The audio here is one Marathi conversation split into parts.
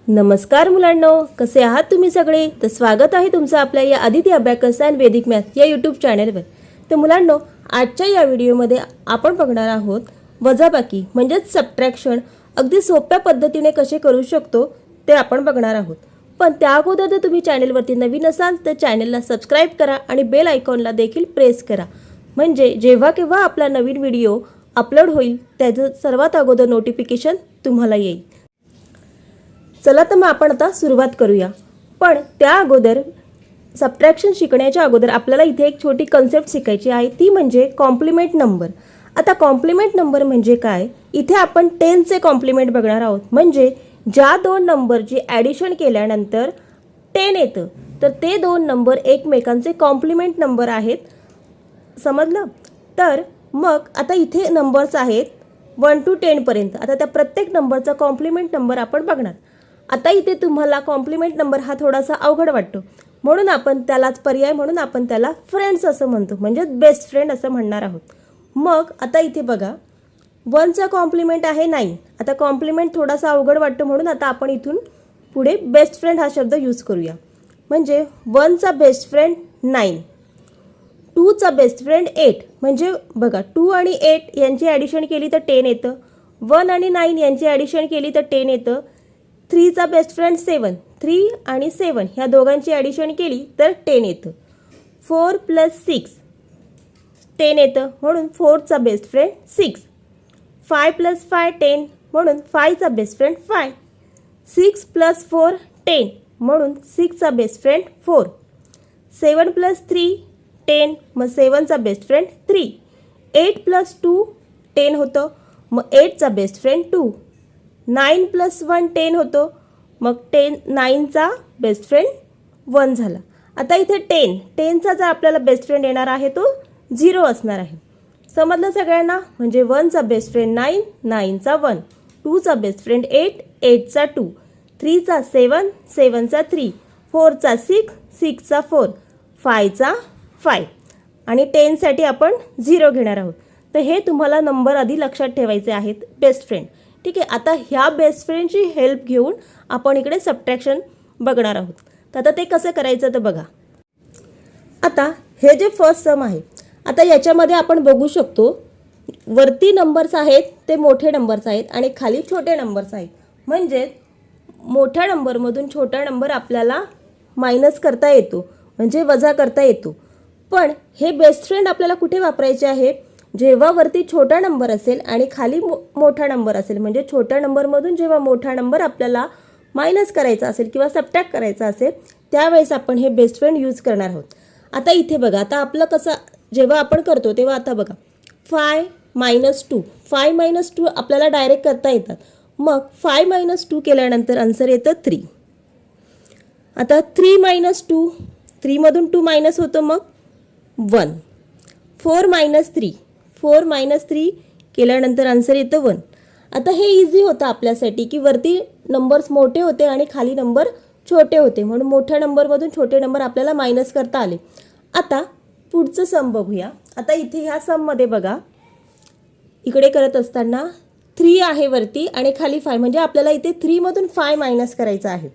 नमस्कार मुलांनो, कसे आहात तुम्ही सगळे? तर स्वागत आहे तुमचं आपल्या या आदिती अबॅकस अँड वैदिक मॅथ या यूट्यूब चॅनलवर. तर मुलांनो, आजच्या या व्हिडिओमध्ये आपण बघणार आहोत वजाबाकी म्हणजेच सबट्रॅक्शन अगदी सोप्या पद्धतीने कसे करू शकतो ते आपण बघणार आहोत. पण त्या अगोदर जर तुम्ही चॅनलवरती नवीन असाल तर चॅनलला सबस्क्राईब करा आणि बेल आयकॉनला देखील प्रेस करा, म्हणजे जेव्हा केव्हा आपला नवीन व्हिडिओ अपलोड होईल त्याचं सर्वात अगोदर नोटिफिकेशन तुम्हाला येईल. चला तर मग आपण आता सुरुवात करूया. पण त्या अगोदर सबट्रॅक्शन शिकण्याच्या अगोदर आपल्याला इथे एक छोटी कन्सेप्ट शिकायची आहे, ती म्हणजे कॉम्प्लिमेंट नंबर. आता कॉम्प्लिमेंट नंबर म्हणजे काय? इथे आपण 10चे कॉम्प्लिमेंट बघणार आहोत, म्हणजे ज्या दोन नंबरची ॲडिशन केल्यानंतर 10 येतं तर ते दोन नंबर एकमेकांचे कॉम्प्लिमेंट नंबर आहेत. समजलं? तर मग आता इथे नंबर्स आहेत 1 to 10 पर्यंत. आता त्या प्रत्येक नंबरचा कॉम्प्लिमेंट नंबर आपण बघणार. आता इथे तुम्हाला कॉम्प्लिमेंट नंबर हा थोडासा अवघड वाटतो, म्हणून आपण त्यालाच पर्याय म्हणून आपण त्याला फ्रेंड्स असं म्हणतो, म्हणजे बेस्ट फ्रेंड असं म्हणणार आहोत. मग आता इथे बघा, 1चा कॉम्प्लिमेंट आहे 9. आता कॉम्प्लिमेंट थोडासा अवघड वाटतो, म्हणून आता आपण इथून पुढे बेस्ट फ्रेंड हा शब्द यूज करूया. म्हणजे 1चा बेस्ट फ्रेंड 9, 2चा बेस्ट फ्रेंड 8. म्हणजे बघा, 2 आणि 8 यांची ॲडिशन केली तर 10 येतं. 1 आणि 9 यांची ॲडिशन केली तर 10 येतं. 3चा बेस्ट फ्रेंड 7, 3 आणि 7 ह्या दोघांची ॲडिशन केली तर 10 येतं. 4 + 6 10 येतं, म्हणून 4चा बेस्ट फ्रेंड 6. 5 + 5 10, म्हणून 5चा बेस्ट फ्रेंड 5. 6 + 4 10, म्हणून 6चा बेस्ट फ्रेंड 4. 7 + 3 10, मग 7चा बेस्ट फ्रेंड 3. 8 + 2 10 होतं, मग 8चा बेस्ट फ्रेंड 2. 9 + 1 10 होतं, मग 9चा बेस्ट फ्रेंड 1 झाला. आता इथे 10चा जर आपल्याला बेस्ट फ्रेंड येणार आहे तो 0 असणार आहे. समजलं सगळ्यांना? म्हणजे 1चा बेस्ट फ्रेंड 9, 9चा 1. 2चा बेस्ट फ्रेंड 8, 8चा 2. 3चा 7, 7चा 3. 4चा 6, 6चा 4. 5चा 5. आणि 10साठी आपण 0 घेणार आहोत. तर हे तुम्हाला नंबर आधी लक्षात ठेवायचे आहेत, बेस्ट फ्रेंड. ठीक आहे. आता ह्या बेस्ट फ्रेंडची हेल्प घेऊन आपण इकडे सबट्रॅक्शन बघणार आहोत. तर आता ते कसं करायचं तर बघा. आता हे जे फर्स्ट सम आहे, आता याच्यामध्ये आपण बघू शकतो वरती नंबर्स आहेत ते मोठे नंबर्स आहेत आणि खाली छोटे नंबर्स आहेत. म्हणजे मोठ्या नंबरमधून छोटा नंबर आपल्याला मायनस करता येतो, म्हणजे वजा करता येतो. पण हे बेस्ट फ्रेंड आपल्याला कुठे वापरायचे आहे? जेव्हा वरती छोटा नंबर असेल आणि खाली मोठा नंबर असेल, म्हणजे छोट्या नंबरमधून जेव्हा मोठा नंबर आपल्याला मायनस करायचा असेल किंवा सबट्रॅक्ट करायचा असेल त्यावेळेस आपण हे बेस्ट फ्रेंड यूज करणार आहोत. आता इथे बघा, आता आपलं कसं जेव्हा आपण करतो तेव्हा आता बघा 5 - 2. 5 - 2 आपल्याला डायरेक्ट करता येतात. मग 5 - 2 केल्यानंतर आन्सर येतं 3. आता 3 - 2, 3 मधून 2 मायनस होतं, मग 1. 4 - 3, 4 - 3 केल्यानंतर आन्सर येतं 1. आता हे इझी होतं आपल्यासाठी की वरती नंबर्स मोठे होते आणि खाली नंबर छोटे होते, म्हणून मोठ्या नंबरमधून छोटे नंबर आपल्याला मायनस करता आले. आता पुढचं सम बघूया. आता इथे ह्या सममध्ये बघा, इकडे करत असताना 3 आहे वरती आणि खाली 5, म्हणजे आपल्याला इथे 3 मधून 5 मायनस करायचं आहे.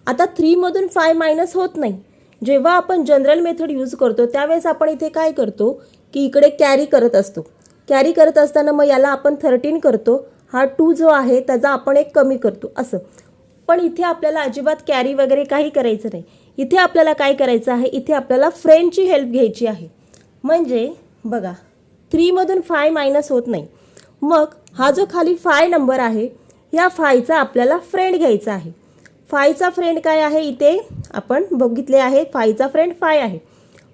आता 3 मधून 5 मायनस होत नाही. जेव्हा आपण जनरल मेथड यूज करतो त्यावेळेस आपण इथे काय करतो की इकडे कॅरी करत असतो. कॅरी करत असताना मग याला आपण 13 करतो, हा 2 जो आहे त्याचा आपण 1 कमी करतो असं. पण इथे आपल्याला अजिबात कॅरी वगैरे काही करायचं नाही. इथे आपल्याला काय करायचं आहे, इथे आपल्याला फ्रेंडची हेल्प घ्यायची आहे. म्हणजे बघा 3 मधून 5 मायनस होत नाही. मग हा जो खाली 5 नंबर आहे या 5चा आपल्याला फ्रेंड घ्यायचा आहे. 5चा फ्रेंड काय आहे, इथे आपण बघितले आहे 5चा फ्रेंड 5 आहे.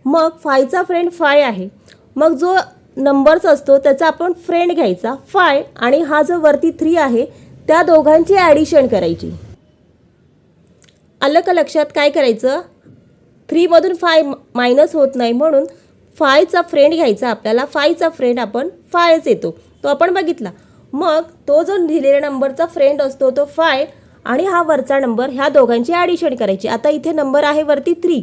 मग 5चा फ्रेंड 5 आहे, मग जो नंबर्स असतो त्याचा आपण फ्रेंड घ्यायचा 5 आणि हा जो वरती 3 आहे त्या दोघांची ॲडिशन करायची. आलं का लक्षात? काय करायचं, 3 मधून 5 मायनस होत नाही म्हणून 5चा फ्रेंड घ्यायचा आपल्याला. 5चा फ्रेंड आपण 5च येतो, तो आपण बघितला. मग तो जो लिहिलेल्या नंबरचा फ्रेंड असतो तो 5 आणि हा वरचा नंबर ह्या दोघांची ॲडिशन करायची. आता इथे नंबर आहे वरती 3,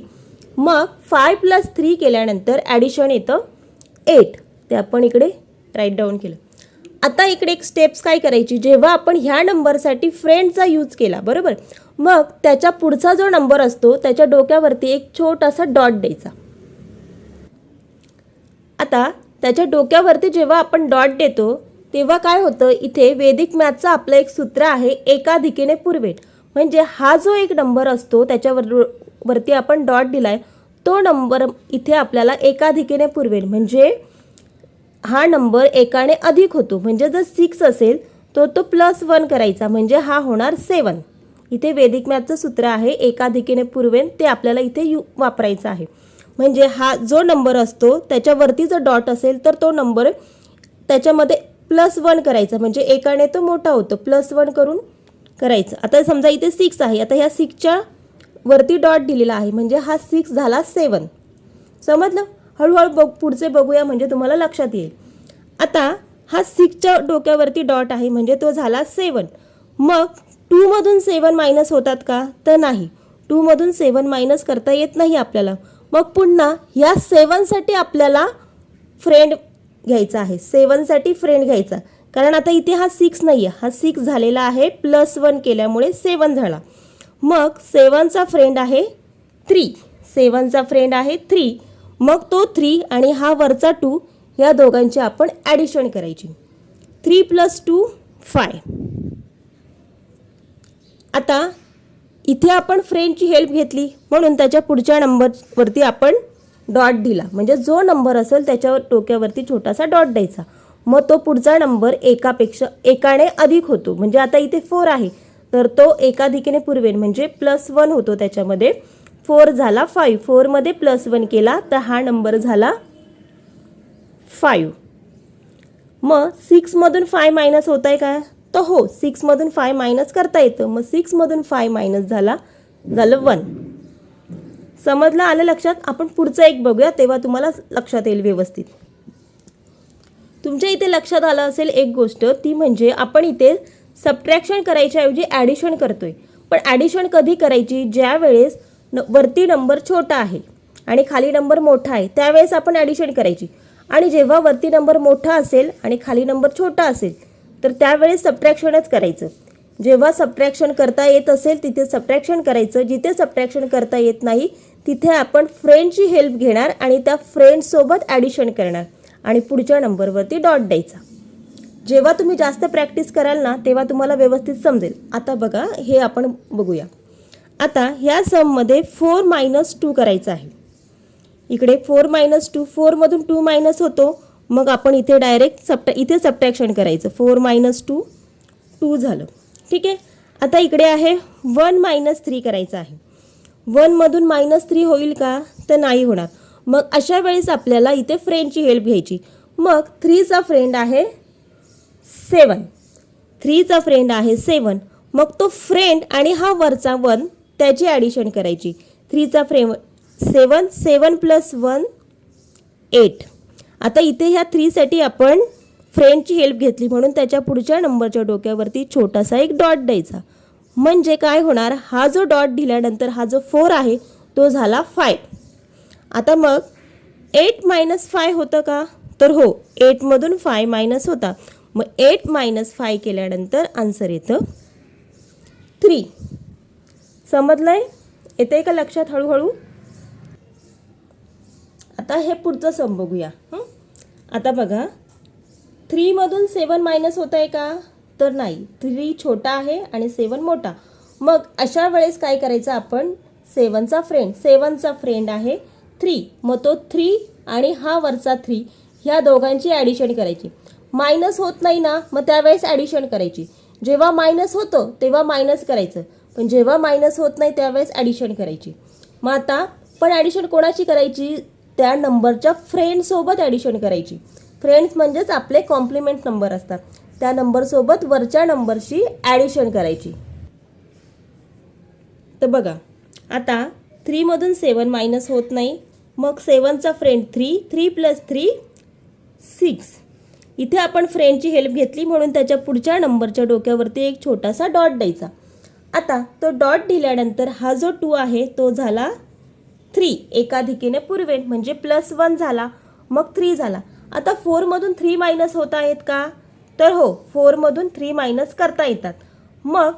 मग 5 + 3 केल्यानंतर ॲडिशन येतं 8. ते आपण इकडे राईट डाऊन केलं. आता इकडे एक स्टेप्स काय करायची, जेव्हा आपण ह्या नंबरसाठी फ्रेंडचा यूज केला बरोबर, मग त्याच्या पुढचा जो नंबर असतो त्याच्या डोक्यावरती एक छोटासा डॉट द्यायचा. आता त्याच्या डोक्यावरती जेव्हा आपण डॉट देतो तेव्हा काय होतं, इथे वैदिक मॅथचं आपलं एक सूत्र आहे, एकाधिकीने पुरवेन. म्हणजे हा जो एक नंबर असतो त्याच्यावरती आपण डॉट दिलाय तो नंबर इथे आपल्याला एकाधिकीने पुरवेन. म्हणजे हा नंबर एकाने अधिक होतो. म्हणजे जर 6 असेल तो +1 करायचा, म्हणजे हा होणार 7. इथे वैदिक मॅथचं सूत्र आहे एकाधिकीने पुरवेन, ते आपल्याला इथे वापरायचं आहे. म्हणजे हा जो नंबर असतो त्याच्यावरती जर डॉट असेल तर तो नंबर त्याच्यामध्ये +1 करायचा, म्हणजे एकाने तो मोठा होतो, +1 करून करायचं. आता समजा इथे 6 आहे, आता ह्या 6च्या वरती डॉट दिलेला आहे, म्हणजे हा 6 झाला 7. समजलं? हळूहळू पुढचे बघूया म्हणजे तुम्हाला लक्षात येईल. आता हा 6च्या डोक्यावरती डॉट आहे म्हणजे तो झाला 7. मग 2 मधून 7 मायनस होतात का? तर नाही, 2 मधून 7 मायनस करता येत नाही आपल्याला. मग पुन्हा या 7साठी आपल्याला फ्रेंड घ्यायचा आहे, 7साठी फ्रेंड घ्यायचा. कारण आता इथे हा 6 नाही आहे, हा 6 झालेला आहे, +1 केल्यामुळे 7 झाला. मग 7चा फ्रेंड आहे 3, 7चा फ्रेंड आहे 3. मग तो 3 आणि हा वरचा 2 या दोघांची आपण ॲडिशन करायची. 3 + 2 5. आता इथे आपण फ्रेंडची हेल्प घेतली म्हणून त्याच्या पुढच्या नंबरवरती आपण डॉट दिला, म्हणजे जो नंबर असेल त्याच्यावर डोक्यावरती छोटासा डॉट द्यायचा. मग तो पुढचा नंबर एकाने अधिक होतो. म्हणजे आता इथे 4 आहे तर तो एकाधिकीने पुरवेन, म्हणजे +1 होतो त्याच्यामध्ये. 4 झाला 5, 4 मध्ये +1 केला तर हा नंबर झाला 5. मग 6 मधून 5 मायनस होत आहे का? तर हो, 6 मधून 5 मायनस करता येतं. मग 6 मधून 5 मायनस झालं 1. समजलं? आलं लक्षात? आपण पुढचं एक बघूया तेव्हा तुम्हाला लक्षात येईल व्यवस्थित. तुमच्या इथे लक्षात आलं असेल एक गोष्ट, ती म्हणजे आपण इथे सबट्रॅक्शन करायच्या ऐवजी ॲडिशन करतोय. पण ॲडिशन कधी करायची? ज्या वेळेस वरती नंबर छोटा आहे आणि खाली नंबर मोठा आहे त्यावेळेस आपण ॲडिशन करायची. आणि जेव्हा वरती नंबर मोठा असेल आणि खाली नंबर छोटा असेल तर त्यावेळेस सबट्रॅक्शनच करायचं. जेव्हा सबट्रॅक्शन करता येत असेल तिथे सबट्रॅक्शन करायचं, जिथे सबट्रॅक्शन करता येत नाही तिथे आपण फ्रेंडची हेल्प घेणार आणि त्या फ्रेंडसोबत ॲडिशन करणार आणि पुढच्या नंबरवरती डॉट द्यायचा. जेव्हा तुम्ही जास्त प्रॅक्टिस कराल ना तेव्हा तुम्हाला व्यवस्थित समजेल. आता बघा, हे आपण बघूया. आता ह्या सममध्ये 4 - 2 करायचं आहे. इकडे 4 - 2, 4 मधून 2 मायनस होतो. मग आपण इथे डायरेक्ट इथे सबट्रॅक्शन करायचं. 4 - 2 2 झालं. ठीक आहे. आता इकडे आहे 1 - 3 करायचं आहे. 1 मधून -3 होईल का? तर नाही होणार. मग अशा वेळेस आपल्याला इथे फ्रेंडची हेल्प घ्यायची. मग 3चा फ्रेंड आहे 7. 3चा फ्रेंड आहे 7. मग तो फ्रेंड आणि हा वरचा 1 त्याची ॲडिशन करायची. 3चा फ्रेंड 7, 7 + 1 8. आता इथे ह्या 3साठी आपण फ्रेंडची हेल्प घेतली म्हणून त्याच्या पुढच्या नंबरच्या डोक्यावरती छोटासा एक डॉट द्यायचा. म्हणजे काय होणार, हा जो डॉट दिल्यानंतर हा जो 4 आहे तो झाला 5. आता मग 8 - 5 होतं का? तर हो, 8 मधून 5 मायनस होता. मग 8 - 5 केल्यानंतर आन्सर येतं 3. समजलंय? येतंय का लक्षात हळूहळू? आता हे पुढचं सम बघूया. आता बघा, 3 मधून 7 मायनस होत आहे का? तर नाही, 3 छोटा आहे आणि 7 मोठा. मग अशा वेळेस काय करायचं आपण, 7चा फ्रेंड आहे 3. मग तो 3 आणि हा वरचा 3 ह्या दोघांची ॲडिशन करायची. मायनस होत नाही ना, मग त्यावेळेस ॲडिशन करायची. जेव्हा मायनस होतं तेव्हा मायनस करायचं, पण जेव्हा मायनस होत नाही त्यावेळेस ॲडिशन करायची. मग आता पण ॲडिशन कोणाची करायची? त्या नंबरच्या फ्रेंडसोबत ॲडिशन करायची. फ्रेंड्स म्हणजेच आपले कॉम्प्लिमेंट नंबर असतात, त्या नंबरसोबत वरच्या नंबरशी ॲडिशन करायची. तर बघा, आता 3 मधून 7 मायनस होत नाही. मग 7चा फ्रेंड 3, 3 + 3 6. इथे आपण फ्रेंडची हेल्प घेतली म्हणून त्याच्या पुढच्या नंबरच्या डोक्यावरती एक छोटासा डॉट द्यायचा. आता तो डॉट दिल्यानंतर हा जो 2 आहे तो झाला 3. एकाधिकीने पुरवेन म्हणजे +1 झाला, मग 3 झाला. आता 4 मधून 3 मायनस होत आहेत का? तर हो 4मधून 3 मायनस करता येतात. मग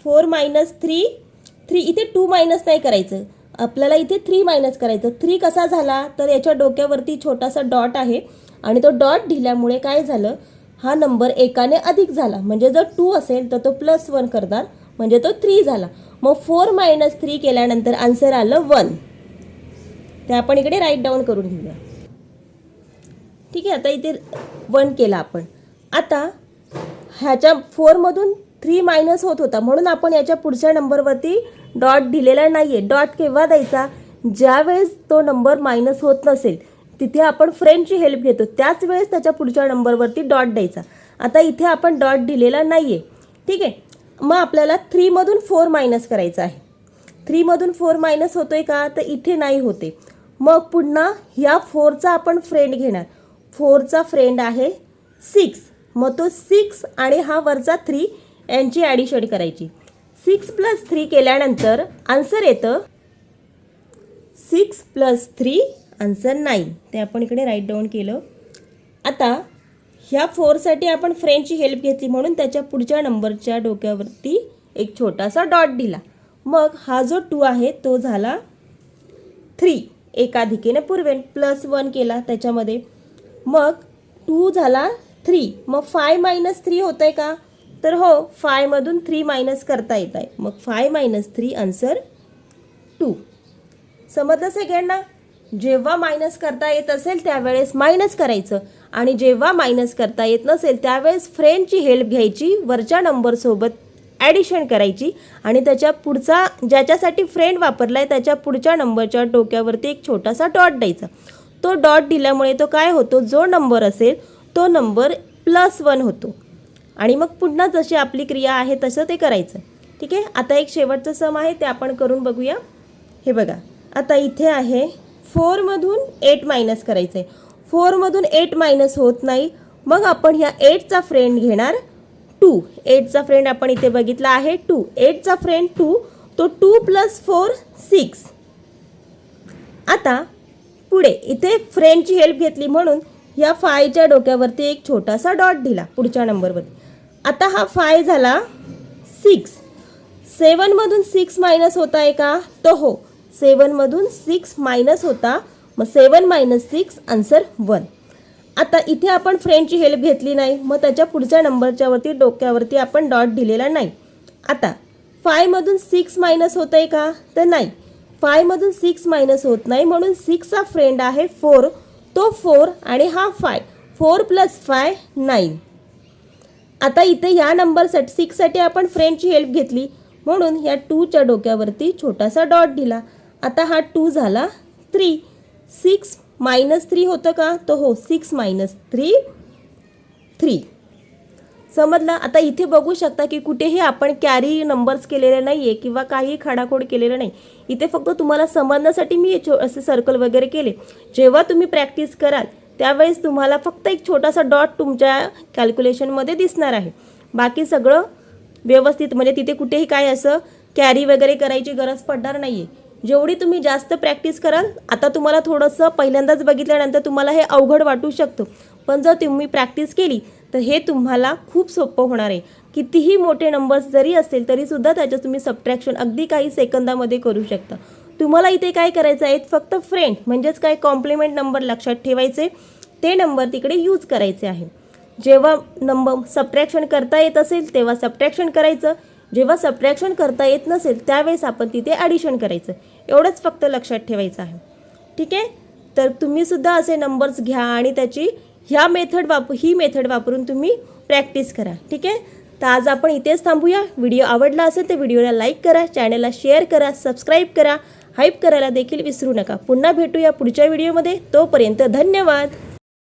4 मायनस 3 इथे 2 मायनस नाही करायचं, आपल्याला इथे 3 मायनस करायचं. 3 कसा झाला तर याच्या डोक्यावरती छोटासा डॉट आहे आणि तो डॉट दिल्यामुळे काय झालं, हा नंबर एकाने अधिक झाला. म्हणजे जर 2 असेल तर तो +1 करणार म्हणजे तो 3 झाला. मग 4 मायनस 3 केल्यानंतर आन्सर आलं 1. ते आपण इकडे राईट डाऊन करून घेऊया. ठीक आहे, आता इथे 1 केला आपण. आता ह्याच्या 4मधून 3 मायनस होत होता म्हणून आपण याच्या पुढच्या नंबरवरती डॉट दिलेला नाही आहे. डॉट केव्हा द्यायचा, ज्या वेळेस तो नंबर मायनस होत नसेल तिथे आपण फ्रेंडची हेल्प घेतो, त्याच वेळेस त्याच्या पुढच्या नंबरवरती डॉट द्यायचा. आता इथे आपण डॉट दिलेला नाही आहे. ठीक आहे, मग आपल्याला 3मधून 4 मायनस करायचं आहे. 3मधून 4 मायनस होतोय का, तर इथे नाही होते. मग पुन्हा ह्या 4चा आपण फ्रेंड घेणार. 4चा फ्रेंड आहे 6. मग तो 6 आणि हा वरचा 3 यांची ॲडिशन करायची. 6 + 3 केल्यानंतर आन्सर येतं 6 + 3 आन्सर 9. ते आपण इकडे राईट डाऊन केलं. आता ह्या 4साठी आपण फ्रेंडची हेल्प घेतली म्हणून त्याच्या पुढच्या नंबरच्या डोक्यावरती एक छोटासा डॉट दिला. मग हा जो 2 आहे तो झाला 3. एकाधिकेने पुरवेल, +1 केला त्याच्यामध्ये. मग 2 झाला 3. मग 5 मायनस 3 होतं आहे का, तर हो 5मधून 3 मायनस करता येत आहे. मग 5 - 3 आन्सर 2. समजलं सगळ्यांना? जेव्हा मायनस करता येत असेल त्यावेळेस मायनस करायचं आणि जेव्हा मायनस करता येत नसेल त्यावेळेस फ्रेंडची हेल्प घ्यायची, वरच्या नंबरसोबत ॲडिशन करायची आणि त्याच्या पुढचा ज्याच्यासाठी फ्रेंड वापरला आहे त्याच्या पुढच्या नंबरच्या डोक्यावरती एक छोटासा डॉट द्यायचा. तो डॉट दिल्यामुळे तो काय होतो, जो नंबर असेल तो नंबर +1 होतो आणि मग पुन्हा जशी आपली क्रिया आहे तसं ते करायचं. ठीक आहे, आता एक शेवटचं सम आहे ते आपण करून बघूया. हे बघा, आता इथे आहे 4मधून 8 मायनस करायचं आहे. 4मधून 8 मायनस होत नाही. मग आपण ह्या 8चा फ्रेंड घेणार 2. 8चा फ्रेंड आपण इथे बघितला आहे 2. 8चा फ्रेंड 2, तो 2 + 4 6. आता पुढे इथे फ्रेंडची हेल्प घेतली म्हणून या 5च्या डोक्यावरती एक छोटासा डॉट दिला पुढच्या नंबरवरती. आता हा 5 झाला 6. 7मधून 6 मायनस होत आहे का, तर हो 7मधून 6 मायनस होता. मग 7 - 6 आन्सर 1. आता इथे आपण फ्रेंडची हेल्प घेतली नाही, मग त्याच्या पुढच्या नंबरच्या वरती डोक्यावरती आपण डॉट दिलेला नाही. आता 5मधून 6 मायनस होत आहे का, तर नाही. 5मधून 6 मायनस होत नाही म्हणून 6चा फ्रेंड आहे 4. तो 4 आणि हा 5. 4 + 5 9. आता इथे या नंबरसाठी 6साठी आपण फ्रेंडची हेल्प घेतली म्हणून ह्या 2च्या डोक्यावरती छोटासा डॉट दिला. आता हा 2 झाला 3. 6 - 3 होतं का, तर हो 6 - 3 3. समजलं? आता इथे बघू शकता की कुठेही आपण कॅरी नंबर्स केलेले नाही आहे किंवा काही खाडाखोड केलेलं नाही. इथे फक्त तुम्हाला समजण्यासाठी मी असे सर्कल वगैरे केले. जेव्हा तुम्ही प्रॅक्टिस कराल त्यावेळेस तुम्हाला फक्त एक छोटासा डॉट तुमच्या कॅल्क्युलेशनमध्ये दिसणार आहे. बाकी सगळं व्यवस्थित, म्हणजे तिथे कुठेही काय असं कॅरी वगैरे करायची गरज पडणार नाही आहे. जेवढी तुम्ही जास्त प्रॅक्टिस कराल, आता तुम्हाला थोडंसं पहिल्यांदाच बघितल्यानंतर तुम्हाला हे अवघड वाटू शकतं, पण जर तुम्ही प्रॅक्टिस केली तर हे तुम्हाला खूप सोपं होणार आहे. कितीही मोठे नंबर्स जरी असतील तरीसुद्धा त्याच्यात तुम्ही सबट्रॅक्शन अगदी काही सेकंदामध्ये करू शकता. तुम्हाला इथे काय करायचं आहे, फक्त फ्रेंड म्हणजेच काय कॉम्प्लिमेंट नंबर लक्षात ठेवायचे, ते नंबर तिकडे यूज करायचे आहे. जेव्हा नंबर सबट्रॅक्शन करता येत असेल तेव्हा सबट्रॅक्शन करायचं, जेव्हा सबट्रॅक्शन करता येत नसेल त्यावेळेस आपण तिथे ॲडिशन करायचं. एवढंच फक्त लक्षात ठेवायचं आहे. ठीक आहे, तर तुम्हीसुद्धा असे नंबर्स घ्या आणि त्याची ही मेथड वापरून तुम्ही प्रॅक्टिस करा. ठीक आहे, तर आज आपण इथेच थांबूया. व्हिडिओ आवडला असेल तर व्हिडिओला लाईक करा, चॅनलला शेअर करा, सबस्क्राईब करा, हाईप करायला देखील विसरू नका. पुन्हा भेटूया पुढच्या व्हिडिओमध्ये. तोपर्यंत धन्यवाद.